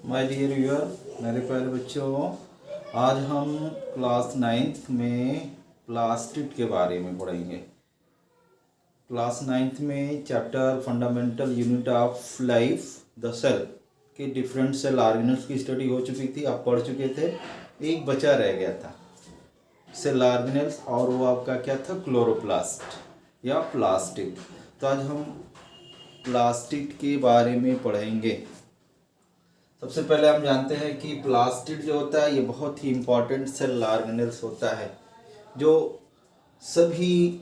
My dear viewer, मेरे प्यारे बच्चों, आज हम क्लास 9th में प्लास्टिड के बारे में पढ़ेंगे। क्लास 9th में chapter fundamental unit of life the cell के डिफरेंट सेल ऑर्गेनल्स की स्टडी हो चुकी थी, आप पढ़ चुके थे। एक बचा रह गया था सेल ऑर्गेनल्स, और वो आपका क्या था, क्लोरोप्लास्ट या प्लास्टिड। तो आज हम प्लास्टिड के बारे में पढ़ेंगे। सबसे पहले हम जानते हैं कि प्लास्टिड जो होता है ये बहुत ही इम्पॉर्टेंट सेल ऑर्गेनल्स होता है, जो सभी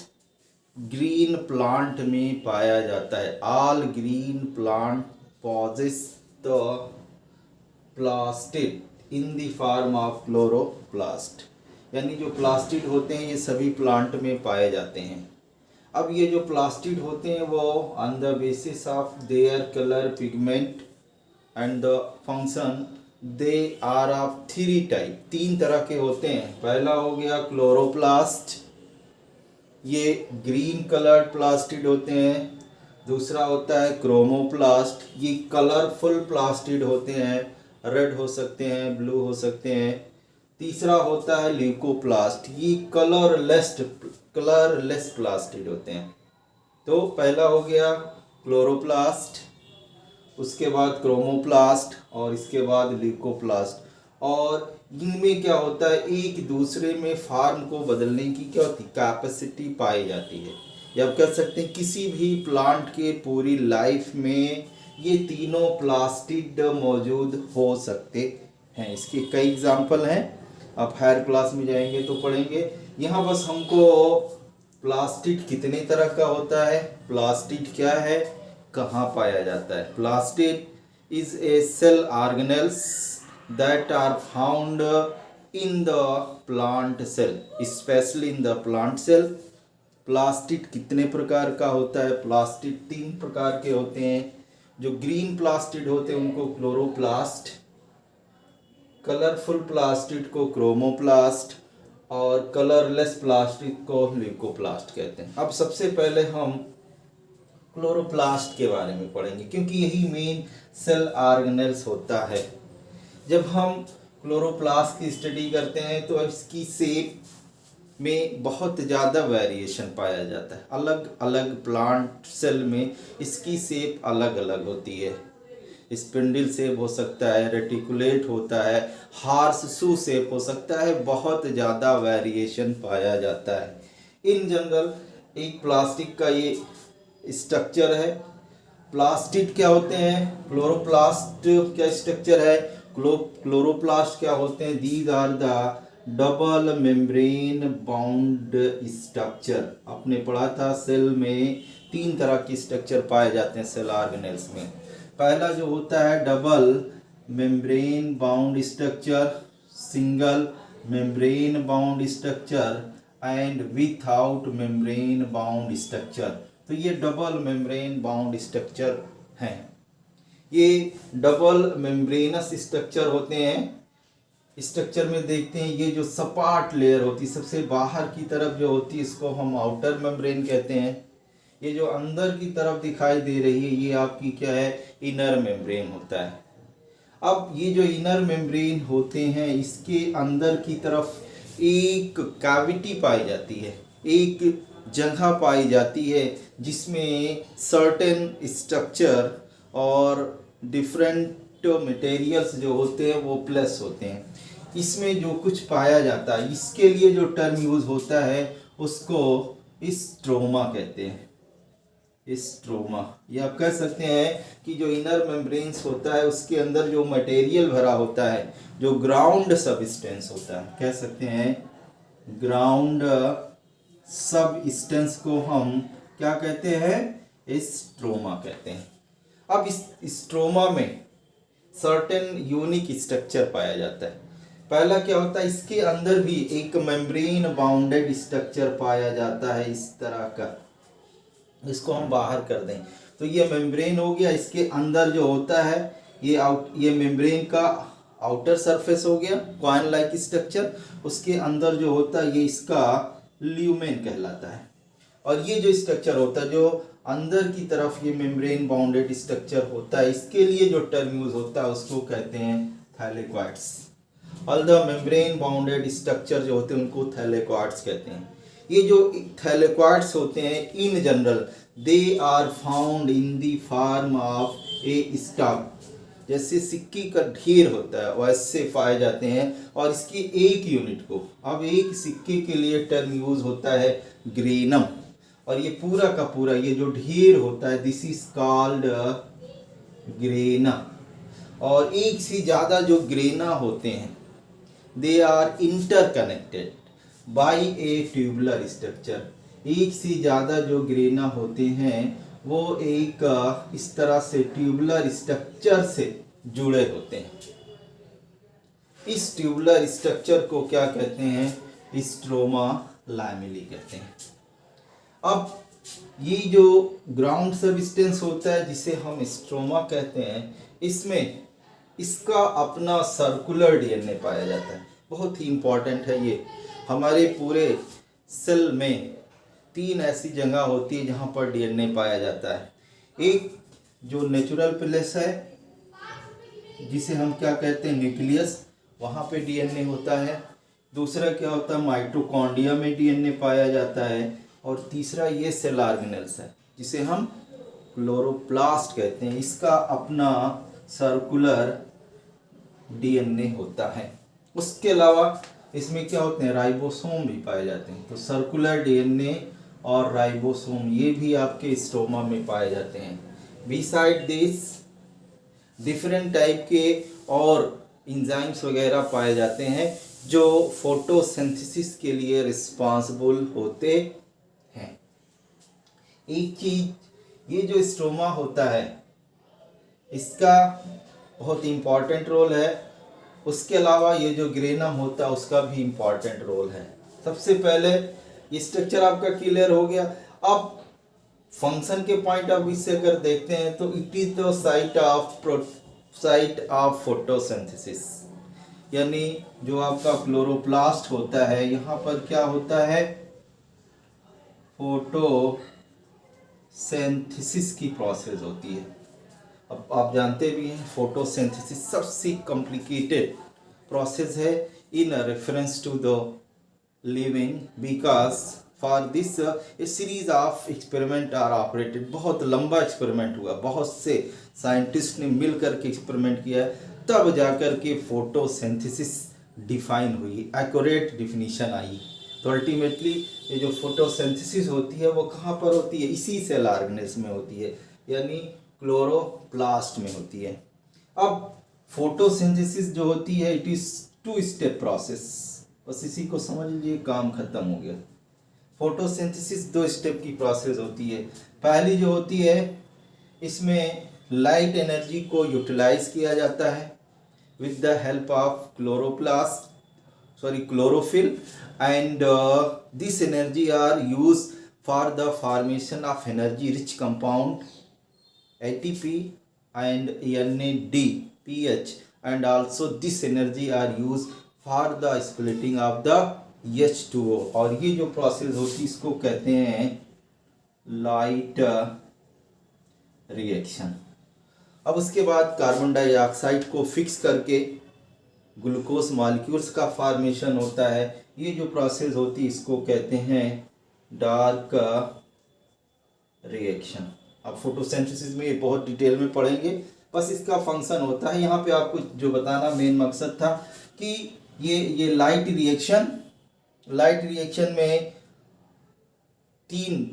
ग्रीन प्लांट में पाया जाता है। All green plant possess the plastid in the form of chloroplast, यानी जो प्लास्टिड होते हैं ये सभी प्लांट में पाए जाते हैं। अब ये जो प्लास्टिड होते हैं वो on the basis of their colour, pigment and the function, they are of three type, तीन तरह के होते हैं। पहला हो गया क्लोरोप्लास्ट, ये ग्रीन कलर्ड प्लास्टिड होते हैं। दूसरा होता है क्रोमोप्लास्ट, ये कलरफुल प्लास्टिड होते हैं, रेड हो सकते हैं, ब्लू हो सकते हैं। तीसरा होता है ल्यूकोप्लास्ट, ये कलरलेस प्लास्टिड होते हैं। तो पहला हो गया क्लोरोप्लास्ट, उसके बाद क्रोमोप्लास्ट और इसके बाद ल्यूकोप्लास्ट। और इनमें क्या होता है, एक दूसरे में फॉर्म को बदलने की क्या होती है, कैपेसिटी पाई जाती है। या आप कह सकते हैं किसी भी प्लांट के पूरी लाइफ में ये तीनों प्लास्टिड मौजूद हो सकते हैं। इसके कई एग्जाम्पल हैं, आप हायर क्लास में जाएंगे तो पढ़ेंगे। यहाँ बस हमको प्लास्टिड कितने तरह का होता है, प्लास्टिड क्या है, कहाँ पाया जाता है। Plastid is a cell organelles that are found in the plant cell, specially in the plant cell. Plastid कितने प्रकार का होता है, प्लास्टिड तीन प्रकार के होते हैं। जो ग्रीन प्लास्टिड होते हैं उनको क्लोरोप्लास्ट, कलरफुल प्लास्टिड को क्रोमोप्लास्ट और कलरलेस प्लास्टिड को ल्यूकोप्लास्ट कहते हैं। अब सबसे पहले हम क्लोरोप्लास्ट के बारे में पढ़ेंगे, क्योंकि यही मेन सेल ऑर्गेनल्स होता है। जब हम क्लोरोप्लास्ट की स्टडी करते हैं तो इसकी शेप में बहुत ज़्यादा वेरिएशन पाया जाता है। अलग अलग प्लांट सेल में इसकी शेप अलग अलग होती है। स्पिंडल शेप हो सकता है, रेटिकुलेट होता है, हार्स शू शेप हो सकता है, बहुत ज़्यादा वेरिएशन पाया जाता है। इन जनरल एक प्लास्टिक का ये स्ट्रक्चर है। प्लास्टिड क्या होते हैं, क्लोरोप्लास्ट क्या स्ट्रक्चर है, क्लोरोप्लास्ट क्या होते हैं, these are the double membrane bound structure. आपने पढ़ा था सेल में तीन तरह की स्ट्रक्चर पाए जाते हैं सेल ऑर्गेनल्स में। पहला जो होता है double membrane bound structure, single membrane bound structure and without membrane bound structure. तो ये डबल मेम्ब्रेन बाउंड स्ट्रक्चर हैं। ये डबल मेम्ब्रेनस स्ट्रक्चर होते हैं। स्ट्रक्चर में देखते हैं ये जो सपाट लेयर होती है सबसे बाहर की तरफ जो होती है इसको हम आउटर मेम्ब्रेन कहते हैं। ये जो अंदर की तरफ दिखाई दे रही है ये आपकी क्या है, इनर मेम्ब्रेन होता है। अब ये जो इनर मेम्ब्रेन होते हैं इसके अंदर की तरफ एक कैविटी पाई जाती है, एक जगह पाई जाती है जिसमें सर्टेन स्ट्रक्चर और डिफरेंट मटेरियल्स जो होते हैं वो प्लस होते हैं। इसमें जो कुछ पाया जाता है इसके लिए जो टर्म यूज होता है उसको स्ट्रोमा कहते हैं। स्ट्रोमा, ये आप कह सकते हैं कि जो इनर मेम्ब्रेन्स होता है उसके अंदर जो मटेरियल भरा होता है, जो ग्राउंड सबस्टेंस होता है, कह सकते हैं ग्राउंड सबस्टेंस को हम क्या कहते हैं, स्ट्रोमा कहते हैं। अब इस स्ट्रोमा में सर्टेन यूनिक स्ट्रक्चर पाया जाता है। पहला क्या होता है, इसके अंदर भी एक मेम्ब्रेन बाउंडेड स्ट्रक्चर पाया जाता है इस तरह का। इसको हम बाहर कर दें तो ये मेम्ब्रेन हो गया। इसके अंदर जो होता है ये मेम्ब्रेन का आउटर सरफेस हो गया, कॉइन लाइक स्ट्रक्चर। उसके अंदर जो होता है ये इसका ल्यूमेन कहलाता है। और ये जो स्ट्रक्चर होता है जो अंदर की तरफ ये मेम्ब्रेन बाउंडेड स्ट्रक्चर होता है, इसके लिए जो टर्म यूज होता है उसको कहते हैं थैलेकॉइड्स। All the membrane bounded structure जो होते हैं उनको थैलेकॉइड्स कहते हैं। ये जो थैलेकॉइड्स होते हैं in general they are found in the form of a stock, जैसे सिक्की का ढेर होता है वैसे पाए जाते हैं। और इसकी एक यूनिट को, अब एक सिक्के के लिए टर्म यूज होता है ग्रेनम, और ये पूरा का पूरा ये जो ढेर होता है दिस इज कॉल्ड ग्रेना। और एक से ज़्यादा जो ग्रेना होते हैं they are interconnected by a tubular structure. एक से ज़्यादा जो ग्रेना होते हैं वो एक इस तरह से ट्यूबुलर स्ट्रक्चर से जुड़े होते हैं। इस ट्यूबुलर स्ट्रक्चर को क्या कहते हैं? स्ट्रोमा लैमेली कहते हैं। अब ये जो ग्राउंड सबस्टेंस होता है जिसे हम स्ट्रोमा कहते हैं, इसमें इसका अपना सर्कुलर डीएनए पाया जाता है। बहुत ही इम्पॉर्टेंट है ये। हमारे पूरे सेल में 3 ऐसी जगह होती है जहाँ पर डीएनए पाया जाता है। एक जो नेचुरल प्लेस है जिसे हम क्या कहते हैं न्यूक्लियस, वहाँ पे डीएनए होता है। दूसरा क्या होता है माइटोकॉन्ड्रिया में डीएनए पाया जाता है। और तीसरा ये सेल ऑर्गेनेल्स है जिसे हम क्लोरोप्लास्ट कहते हैं, इसका अपना सर्कुलर डीएनए होता है। उसके अलावा इसमें क्या होते हैं राइबोसोम भी पाए जाते हैं। तो सर्कुलर डीएनए और राइबोसोम ये भी आपके स्ट्रोमा में पाए जाते हैं। बिसाइड दिस डिफरेंट टाइप के और इंजाइम्स वगैरह पाए जाते हैं जो फोटोसिंथेसिस के लिए रिस्पांसिबल होते हैं। एक चीज ये जो स्ट्रोमा होता है इसका बहुत इम्पॉर्टेंट रोल है। उसके अलावा ये जो ग्रेनम होता है उसका भी इम्पॉर्टेंट रोल है। सबसे पहले ये स्ट्रक्चर आपका क्लियर हो गया। अब फंक्शन के पॉइंट ऑफ व्यू से अगर देखते हैं तो it is the site of photosynthesis, यानी जो आपका क्लोरोप्लास्ट होता है यहाँ पर क्या होता है फोटोसिंथेसिस की प्रोसेस होती है। अब आप जानते भी हैं फोटोसिंथेसिस सबसे कॉम्प्लिकेटेड प्रोसेस है in reference to the living, because for this a series of experiment are operated. बहुत लंबा एक्सपेरिमेंट हुआ, बहुत से साइंटिस्ट ने मिल करके एक्सपेरिमेंट किया, तब जाकर के फोटोसिंथेसिस डिफाइन हुई, एक्यूरेट डिफिनीशन आई। तो अल्टीमेटली ये जो फोटोसिंथेसिस होती है वो कहाँ पर होती है? इसी सेल ऑर्गेनेल्स में होती है, यानी क्लोरोप्लास्ट में होती है। अब फोटोसिंथेसिस जो होती है इट इज 2 स्टेप प्रोसेस। बस इसी को समझ लीजिए, काम खत्म हो गया। फोटोसिंथेसिस 2 स्टेप की प्रोसेस होती है। पहली जो होती है इसमें लाइट एनर्जी को यूटिलाइज किया जाता है with the help of chlorophyll and this energy are use for the formation of energy rich compound ATP and NADPH, and also this energy are used for the splitting of the H2O। और ये जो process होती है इसको कहते हैं light reaction. अब उसके बाद कार्बन डाइऑक्साइड को फिक्स करके ग्लूकोज मॉलिक्यूल्स का फॉर्मेशन होता है। ये जो प्रोसेस होती है इसको कहते हैं डार्क रिएक्शन। अब फोटोसिंथेसिस में ये बहुत डिटेल में पढ़ेंगे, बस इसका फंक्शन होता है। यहाँ पे आपको जो बताना मेन मकसद था कि ये लाइट रिएक्शन में 3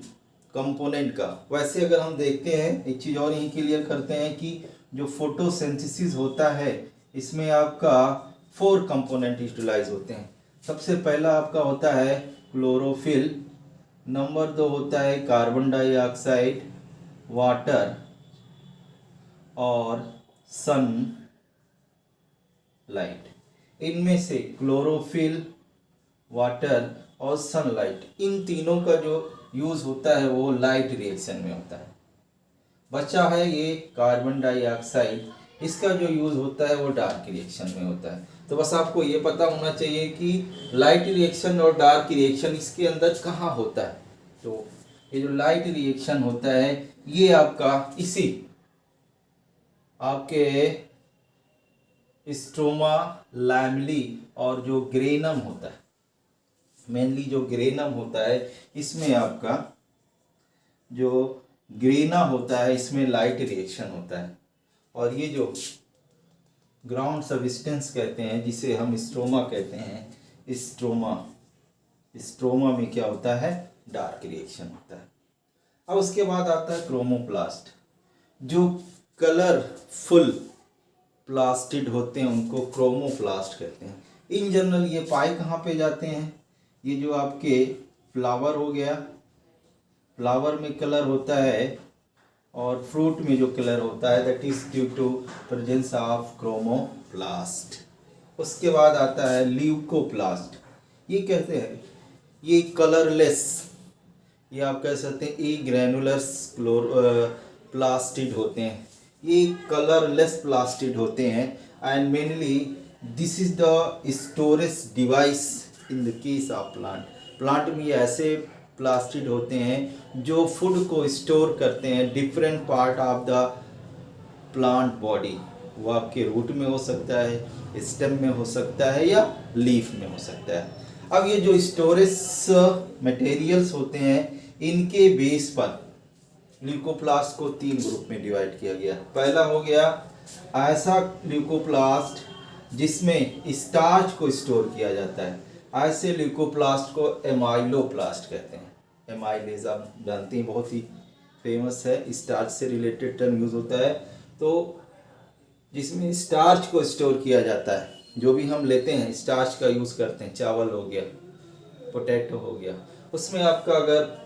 कंपोनेंट का, वैसे अगर हम देखते हैं एक चीज़ और यहीं क्लियर करते हैं कि जो फोटोसिंथेसिस होता है इसमें आपका 4 कंपोनेंट यूटिलाइज होते हैं। सबसे पहला आपका होता है क्लोरोफिल, नंबर 2 होता है कार्बन डाइऑक्साइड, वाटर और सन लाइट। इनमें से क्लोरोफिल, वाटर और सनलाइट, इन तीनों का जो यूज़ होता है वो लाइट रिएक्शन में होता है। बचा है ये कार्बन डाइऑक्साइड, इसका जो यूज़ होता है वो डार्क रिएक्शन में होता है। तो बस आपको ये पता होना चाहिए कि लाइट रिएक्शन और डार्क रिएक्शन इसके अंदर कहाँ होता है। तो ये जो लाइट रिएक्शन होता है ये आपका इसी आपके स्ट्रोमा लैमली और जो ग्रेनम होता है, मेनली जो ग्रेनम होता है इसमें आपका जो ग्रेना होता है इसमें लाइट रिएक्शन होता है, और ये जो ग्राउंड सब्सटेंस कहते हैं जिसे हम स्ट्रोमा कहते हैं, स्ट्रोमा में क्या होता है, डार्क रिएक्शन होता है। अब उसके बाद आता है क्रोमोप्लास्ट। जो कलरफुल प्लास्टिड होते हैं उनको क्रोमोप्लास्ट कहते हैं। इन जनरल ये पाए कहाँ पे जाते हैं, ये जो आपके फ्लावर हो गया, फ्लावर में कलर होता है और फ्रूट में जो कलर होता है that is due to presence of chromoplast. उसके बाद आता है ल्यूकोप्लास्ट। ये कहते हैं ये कलरलेस, ये आप कह सकते हैं ए ग्रैनुलर्स प्लास्टिड होते हैं, ये कलरलेस प्लास्टिड होते हैं and mainly this is the storage device in the case of plant. Plant में ऐसे प्लास्टिड होते हैं जो फूड को स्टोर करते हैं different part of the plant body. वो आपके रूट में हो सकता है, स्टेम में हो सकता है या लीफ में हो सकता है। अब ये जो स्टोरेज मटेरियल्स होते हैं इनके बेस पर ल्यूकोप्लास्ट को 3 ग्रुप में डिवाइड किया गया। पहला हो गया ऐसा ल्यूकोप्लास्ट जिसमें स्टार्च को स्टोर किया जाता है, ऐसे ल्यूकोप्लास्ट को एमाइलोप्लास्ट कहते हैं। एमाइलेज आप जानते हैं बहुत ही फेमस है, स्टार्च से रिलेटेड टर्म यूज होता है। तो जिसमें स्टार्च को स्टोर किया जाता है, जो भी हम लेते हैं स्टार्च का यूज़ करते हैं, चावल हो गया, पोटैटो हो गया, उसमें आपका अगर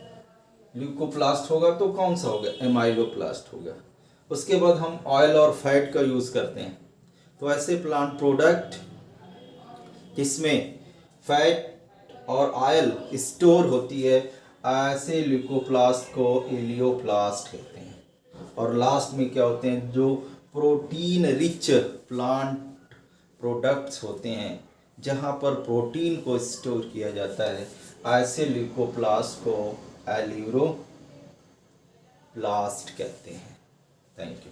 ल्यूकोप्लास्ट होगा तो कौन सा होगा, एमाइलोप्लास्ट होगा। उसके बाद हम ऑयल और फैट का यूज़ करते हैं, तो ऐसे प्लांट प्रोडक्ट जिसमें फैट और ऑयल स्टोर होती है ऐसे ल्यूकोप्लास्ट को एलियोप्लास्ट कहते हैं। और लास्ट में क्या होते हैं, जो प्रोटीन रिच प्लांट प्रोडक्ट्स होते हैं जहाँ पर प्रोटीन को स्टोर किया जाता है ऐसे ल्यूकोप्लास्ट को एलियोप्लास्ट कहते हैं। Thank you.